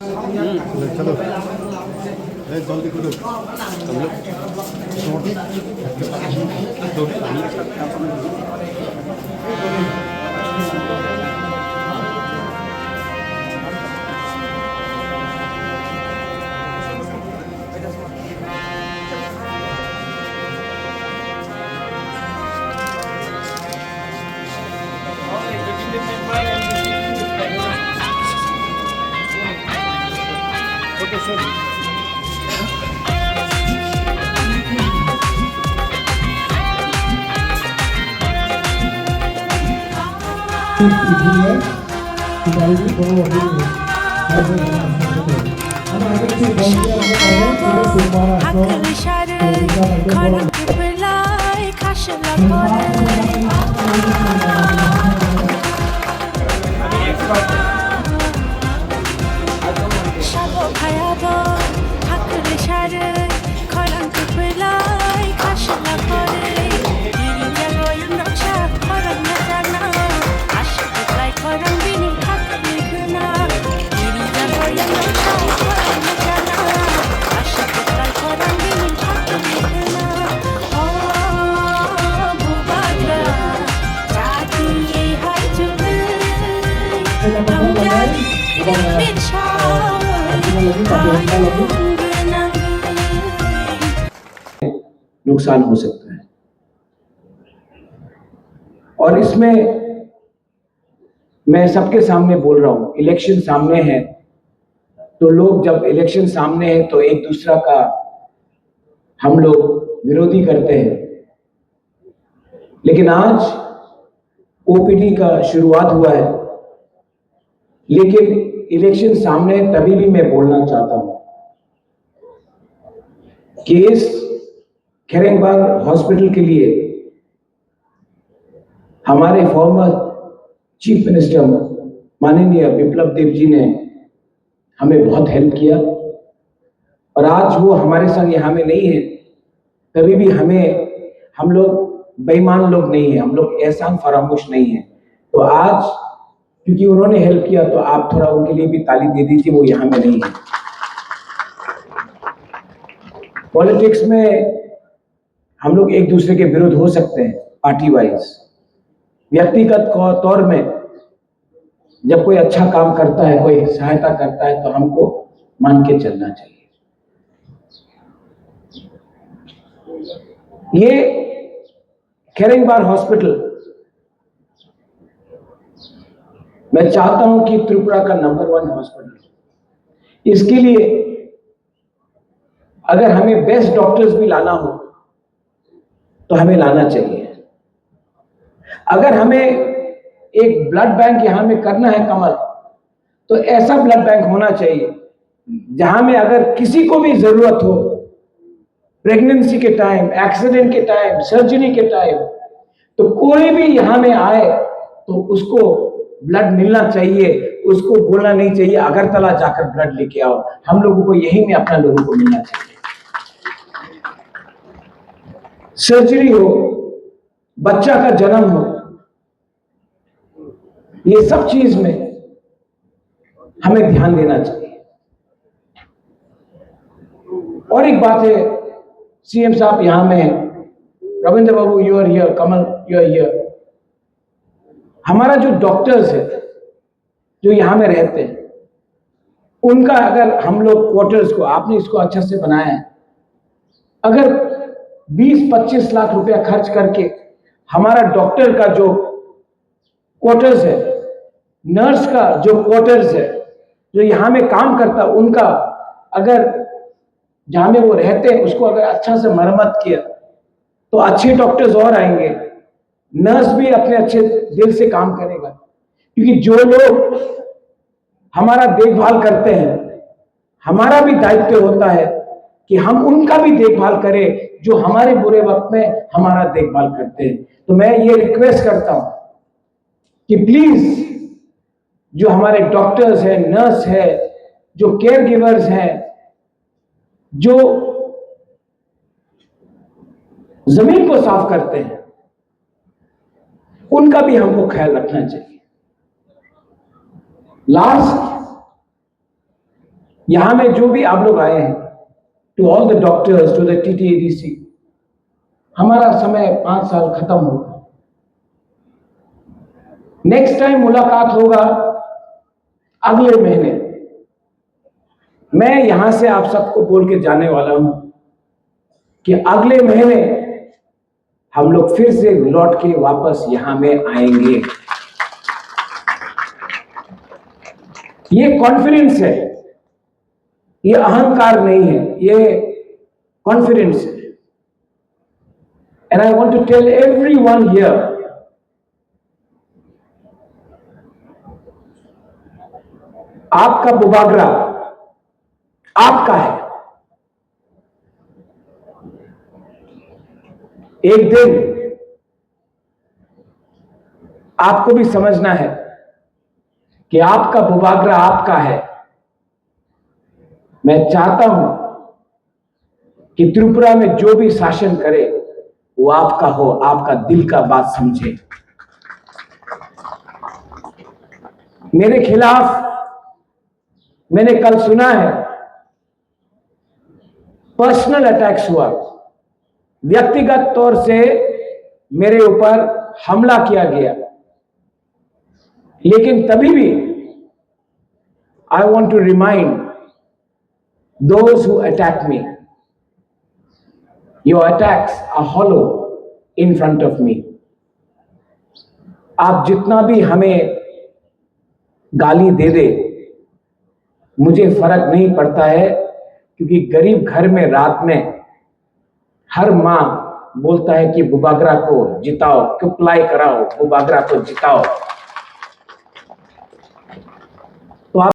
चलो जल्दी करो हम लोग ओके सर नुकसान हो सकता है। और इसमें मैं सबके सामने बोल रहा हूं, इलेक्शन सामने है तो लोग जब इलेक्शन सामने है तो एक दूसरा का हम लोग विरोधी करते हैं, लेकिन आज ओपीडी का शुरुआत हुआ है। लेकिन इलेक्शन सामने तभी भी मैं बोलना चाहता हूं कि इस खेरेंगबाग हॉस्पिटल के लिए हमारे फॉर्मर चीफ मिनिस्टर माननीय बिप्लब देव जी ने हमें बहुत हेल्प किया, और आज वो हमारे संग यहाँ में नहीं है तभी भी हम लोग बेईमान लोग नहीं है, हम लोग एहसान फरामोश नहीं है। तो आज क्योंकि उन्होंने हेल्प किया तो आप थोड़ा उनके लिए भी ताली दे दीजिए, वो यहाँ में नहीं है। पॉलिटिक्स में हम लोग एक दूसरे के विरुद्ध हो सकते हैं पार्टी वाइज, व्यक्तिगत तौर में जब कोई अच्छा काम करता है, कोई सहायता करता है तो हमको मान के चलना चाहिए। ये खेरेंगबाग हॉस्पिटल मैं चाहता हूं कि त्रिपुरा का नंबर 1 हॉस्पिटल। इसके लिए अगर हमें बेस्ट डॉक्टर्स भी लाना हो तो हमें लाना चाहिए। अगर हमें एक ब्लड बैंक यहां में करना है कमल, तो ऐसा ब्लड बैंक होना चाहिए जहां में अगर किसी को भी जरूरत हो, प्रेगनेंसी के टाइम, एक्सीडेंट के टाइम, सर्जरी के टाइम, तो कोई भी यहां में आए तो उसको ब्लड मिलना चाहिए। उसको बोलना नहीं चाहिए अगरतला जाकर ब्लड लेके आओ, हम लोगों को यही में अपना लोगों को मिलना चाहिए। सर्जरी हो, बच्चा का जन्म हो, ये सब चीज में हमें ध्यान देना चाहिए। और एक बात है, सीएम साहब यहां में, Ravindra Babu you are here, Kamal you are here, हमारा जो डॉक्टर्स है जो यहां में रहते हैं उनका अगर हम लोग क्वार्टर्स को, आपने इसको अच्छा से बनाया है, अगर 20-25 लाख रुपया खर्च करके हमारा डॉक्टर का जो क्वार्टर्स है, नर्स का जो क्वार्टर्स है, जो यहां में काम करता उनका अगर जहां में वो रहते हैं उसको अगर अच्छा से मरम्मत किया तो अच्छे डॉक्टर्स और आएंगे, नर्स भी अपने अच्छे दिल से काम करेगा। क्योंकि जो लोग हमारा देखभाल करते हैं, हमारा भी दायित्व होता है कि हम उनका भी देखभाल करें जो हमारे बुरे वक्त में हमारा देखभाल करते हैं। तो मैं ये रिक्वेस्ट करता हूं कि प्लीज जो हमारे डॉक्टर्स हैं, नर्स है, जो केयर गिवर्स हैं, जो जमीन को साफ करते हैं, उनका भी हमको ख्याल रखना चाहिए। लास्ट यहां में जो भी आप लोग आए हैं, to all the doctors, to the TTADC, हमारा समय 5 साल खत्म होगा। नेक्स्ट टाइम मुलाकात होगा अगले महीने। मैं यहां से आप सबको बोल के जाने वाला हूं कि अगले महीने हम लोग फिर से लौट के वापस यहां में आएंगे। ये कॉन्फिडेंस है, ये अहंकार नहीं है, ये कॉन्फिडेंस है। And I want to tell everyone here, आपका बुबागरा आपका है। एक दिन आपको भी समझना है कि आपका बुबागरा आपका है। मैं चाहता हूं कि त्रिपुरा में जो भी शासन करे वो आपका हो, आपका दिल का बात समझे। मेरे खिलाफ मैंने कल सुना है पर्सनल अटैक्स हुआ, व्यक्तिगत तौर से मेरे ऊपर हमला किया गया। लेकिन तभी भी I want to remind those who attack me, your attacks are hollow in front of me. आप जितना भी हमें गाली दे दे, मुझे फर्क नहीं पड़ता है, क्योंकि गरीब घर में रात में हर मां बोलता है कि बुबागरा को जिताओ, क्युपलाई कराओ, बुबागरा को जिताओ।